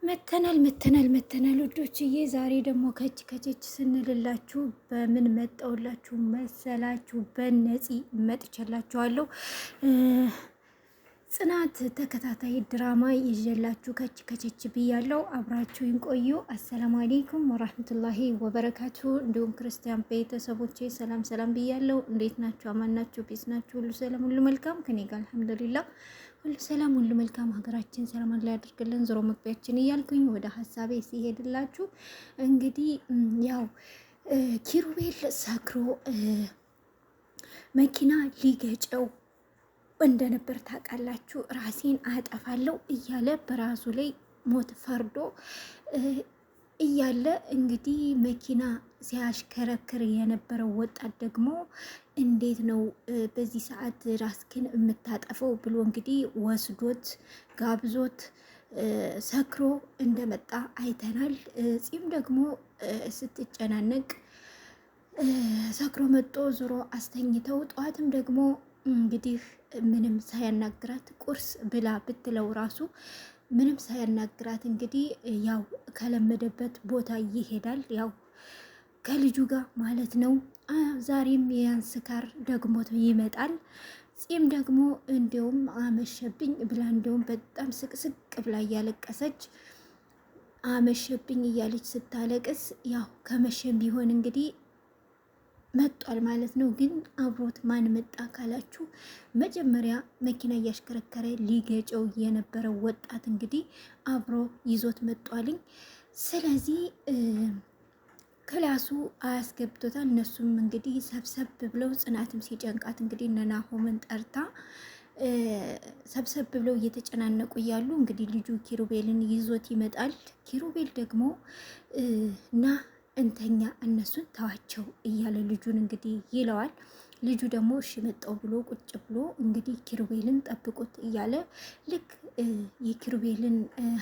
መተናል ውዶችዬ። ዛሬ ደግሞ ከቸች ስንልላችሁ በምን መጣውላችሁ መሰላችሁ? በነፂ መጥቼላችኋለሁ። ጽናት ተከታታይ ድራማ ይዤላችሁ ከቸች ብያለሁ። አብራችሁኝ ቆዩ። አሰላሙ አለይኩም ወራህመቱላሂ ወበረካቱ። እንዲሁም ክርስቲያን ቤተሰቦቼ ሰላም ሰላም ብያለሁ። እንዴት ናችሁ? አማን ናችሁ? ፒስ ናችሁ? ሁሉ ሰላም ሁሉ መልካም ከኔ ጋር አልሐምዱሊላህ ሁሉ ሰላም ሁሉ መልካም። ሀገራችን ሰላም አላህ ያድርግልን። ዞሮ መግቢያችን እያልኩኝ ወደ ሀሳቤ ሲሄድላችሁ እንግዲህ ያው ኪሩቤል ሰክሮ መኪና ሊገጨው እንደነበር ታውቃላችሁ። ራሴን አጠፋለሁ እያለ በራሱ ላይ ሞት ፈርዶ እያለ እንግዲህ መኪና ሲያሽከረክር የነበረው ወጣት ደግሞ እንዴት ነው በዚህ ሰዓት ራስክን የምታጠፈው ብሎ እንግዲህ ወስዶት ጋብዞት ሰክሮ እንደመጣ አይተናል። ፂም ደግሞ ስትጨናነቅ ሰክሮ መጦ ዞሮ አስተኝተው ጠዋትም ደግሞ እንግዲህ ምንም ሳያናግራት ቁርስ ብላ ብትለው ራሱ ምንም ሳያናግራት እንግዲህ ያው ከለመደበት ቦታ ይሄዳል። ያው ከልጁ ጋር ማለት ነው። ዛሬም ያን ስካር ደግሞት ይመጣል። ፂም ደግሞ እንዲያውም አመሸብኝ ብላ እንዲያውም በጣም ስቅስቅ ብላ እያለቀሰች አመሸብኝ እያለች ስታለቅስ ያው ከመሸም ቢሆን እንግዲህ መጧል ማለት ነው። ግን አብሮት ማን መጣ ካላችሁ መጀመሪያ መኪና እያሽከረከረ ሊገጨው የነበረው ወጣት እንግዲህ አብሮ ይዞት መጧልኝ። ስለዚህ ክላሱ አያስገብቶታል። እነሱም እንግዲህ ሰብሰብ ብለው ጽናትም ሲጨንቃት እንግዲህ እነ ናሆምን ጠርታ ሰብሰብ ብለው እየተጨናነቁ እያሉ እንግዲህ ልጁ ኪሩቤልን ይዞት ይመጣል። ኪሩቤል ደግሞ ና እንተኛ እነሱን ተዋቸው እያለ ልጁን እንግዲህ ይለዋል። ልጁ ደግሞ እሺ መጣው ብሎ ቁጭ ብሎ እንግዲህ ኪሩቤልን ጠብቁት እያለ ልክ የኪሩቤልን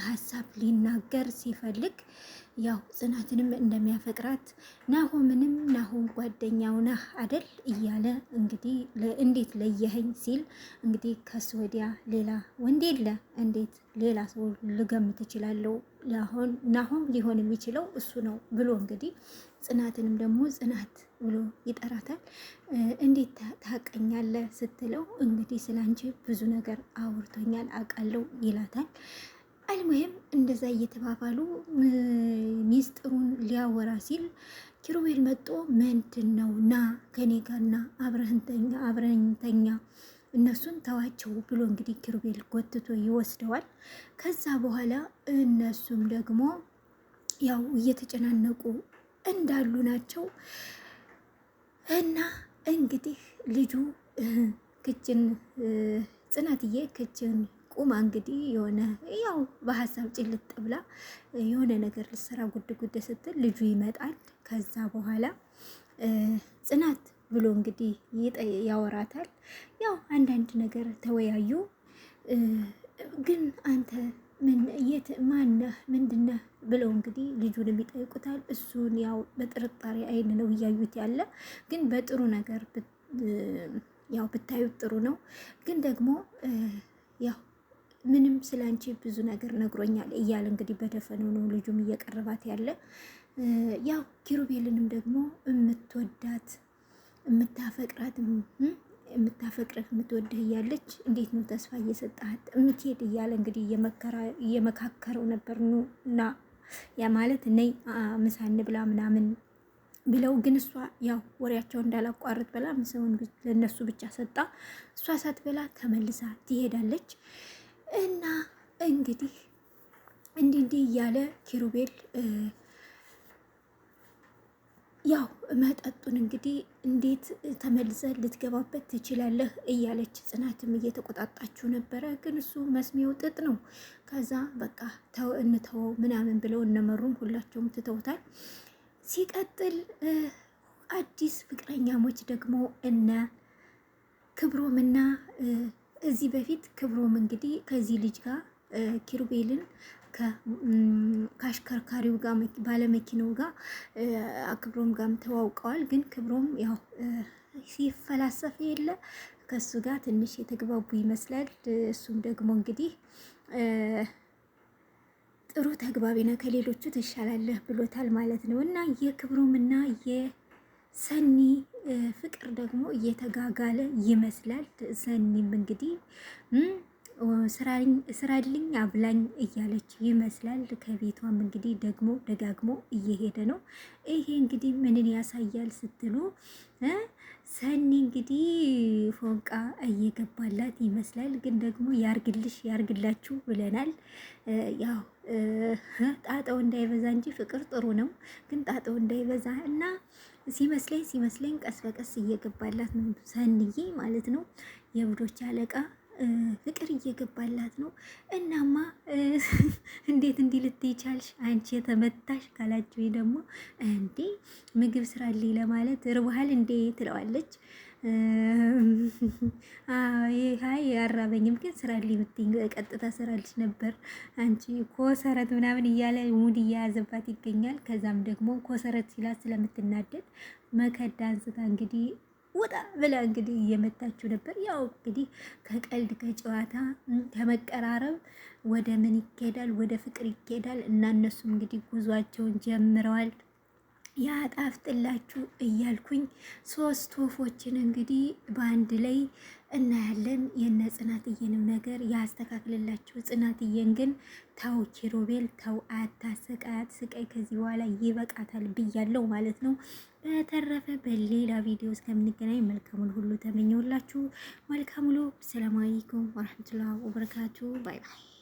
ሀሳብ ሊናገር ሲፈልግ ያው ጽናትንም እንደሚያፈቅራት ናሆምንም ናሆም ጓደኛው ነህ አደል እያለ እንግዲህ እንዴት ለየኸኝ ሲል እንግዲህ ከሱ ወዲያ ሌላ ወንድ የለ እንዴት ሌላ ሰው ልገምት እችላለሁ? ናሆም ሊሆን የሚችለው እሱ ነው ብሎ እንግዲህ ጽናትንም ደግሞ ጽናት ብሎ ይጠራታል። እንዴት ታቀኛለህ ስትለው እንግዲህ ስላንቺ ብዙ ነገር አውርቶኛል አውቃለሁ ይላታል። አልሙሄም እንደዛ እየተባባሉ ሚስጥሩን ሊያወራ ሲል ኪሩቤል መጦ ምንድን ነው ና ከኔ ጋርና አብረንተኛ እነሱን ተዋቸው ብሎ እንግዲህ ኪሩቤል ጎትቶ ይወስደዋል። ከዛ በኋላ እነሱም ደግሞ ያው እየተጨናነቁ እንዳሉ ናቸው እና እንግዲህ ልጁ ክችን ጽናትዬ ክችን ቁማ እንግዲህ የሆነ ያው በሀሳብ ጭልጥ ብላ የሆነ ነገር ልሰራ ጉድ ስትል ልጁ ይመጣል። ከዛ በኋላ ጽናት ብሎ እንግዲህ ያወራታል። ያው አንዳንድ ነገር ተወያዩ። ግን አንተ ማነህ ምንድነህ ብለው እንግዲህ ልጁን የሚጠይቁታል። እሱን ያው በጥርጣሬ አይን ነው እያዩት ያለ። ግን በጥሩ ነገር ያው ብታዩት ጥሩ ነው። ግን ደግሞ ያው ምንም ስላንቺ ብዙ ነገር ነግሮኛል እያለ እንግዲህ በደፈነው ነው ልጁም እየቀረባት ያለ። ያው ኪሩቤልንም ደግሞ የምትወዳት የምታፈቅርህ የምትወድህ እያለች እንዴት ነው ተስፋ እየሰጣት የምትሄድ እያለ እንግዲህ እየመካከረው ነበር። እና ያ ማለት ነይ ምሳ እንብላ ምናምን ብለው ግን እሷ ያው ወሬያቸው እንዳላቋርጥ ብላ ምሳውን ለነሱ ብቻ ሰጣ። እሷ ሳትበላ ተመልሳ ትሄዳለች። እና እንግዲህ እንዲህ እያለ ኪሩቤል ያው መጠጡን እንግዲህ እንዴት ተመልሰ ልትገባበት ትችላለህ እያለች ጽናትም እየተቆጣጣችው ነበረ። ግን እሱ መስሚያው ጥጥ ነው። ከዛ በቃ እንተወው ምናምን ብለው እነመሩም ሁላቸውም ትተውታል። ሲቀጥል አዲስ ፍቅረኛሞች ደግሞ እነ ክብሮምና እዚህ በፊት ክብሮም እንግዲህ ከዚህ ልጅ ጋር ኪሩቤልን ከአሽከርካሪው ጋር ባለመኪናው ጋር ክብሮም ጋርም ተዋውቀዋል። ግን ክብሮም ያው ሲፈላሰፍ የለ ከሱ ጋር ትንሽ የተግባቡ ይመስላል። እሱም ደግሞ እንግዲህ ጥሩ ተግባቢ ነህ፣ ከሌሎቹ ትሻላለህ ብሎታል ማለት ነው። እና የክብሩምና የሰኒ ፍቅር ደግሞ እየተጋጋለ ይመስላል። ሰኒም እንግዲህ ስራልኝ አብላኝ እያለች ይመስላል። ከቤቷም እንግዲህ ደግሞ ደጋግሞ እየሄደ ነው። ይሄ እንግዲህ ምንን ያሳያል ስትሉ ሰኒ እንግዲህ ፎንቃ እየገባላት ይመስላል። ግን ደግሞ ያርግልሽ ያርግላችሁ ብለናል። ያው ጣጣው እንዳይበዛ እንጂ ፍቅር ጥሩ ነው። ግን ጣጣው እንዳይበዛ እና ሲመስለኝ ቀስ በቀስ እየገባላት ነው ሰኒዬ ማለት ነው። የእብዶች አለቃ ፍቅር እየገባላት ነው። እናማ እንዴት እንዲህ ልትይ ቻልሽ አንቺ የተመታሽ ካላችሁ ደግሞ እንዴ ምግብ ስራልኝ ለማለት ርቦሃል እንዴ ትለዋለች። አይ ያራበኝም ግን ስራልኝ ብትይኝ ቀጥታ ስራልሽ ነበር አንቺ ኮሰረት ምናምን እያለ ሙድ እየያዘባት ይገኛል። ከዛም ደግሞ ኮሰረት ሲላት ስለምትናደድ መከዳ አንስታ እንግዲህ ውጣ ብላ እንግዲህ እየመታችሁ ነበር። ያው እንግዲህ ከቀልድ ከጨዋታ ከመቀራረብ ወደ ምን ይኬዳል? ወደ ፍቅር ይኬዳል። እና እነሱም እንግዲህ ጉዟቸውን ጀምረዋል። ያጣፍጥላችሁ እያልኩኝ 3 ወፎችን እንግዲህ በአንድ ላይ እናያለን። የነ ጽናትዬንም ነገር ያስተካክልላችሁ። ጽናትዬን ግን ተው ኪሩቤል ተው፣ አታሰቃያት። ስቃይ ከዚህ በኋላ ይበቃታል ብያለሁ ማለት ነው። በተረፈ በሌላ ቪዲዮ እስከምንገናኝ መልካሙን ሁሉ ተመኘውላችሁ። መልካም ውሎ። ሰላም አለይኩም ወራህመቱላሂ ወበረካቱ። ባይ ባይ።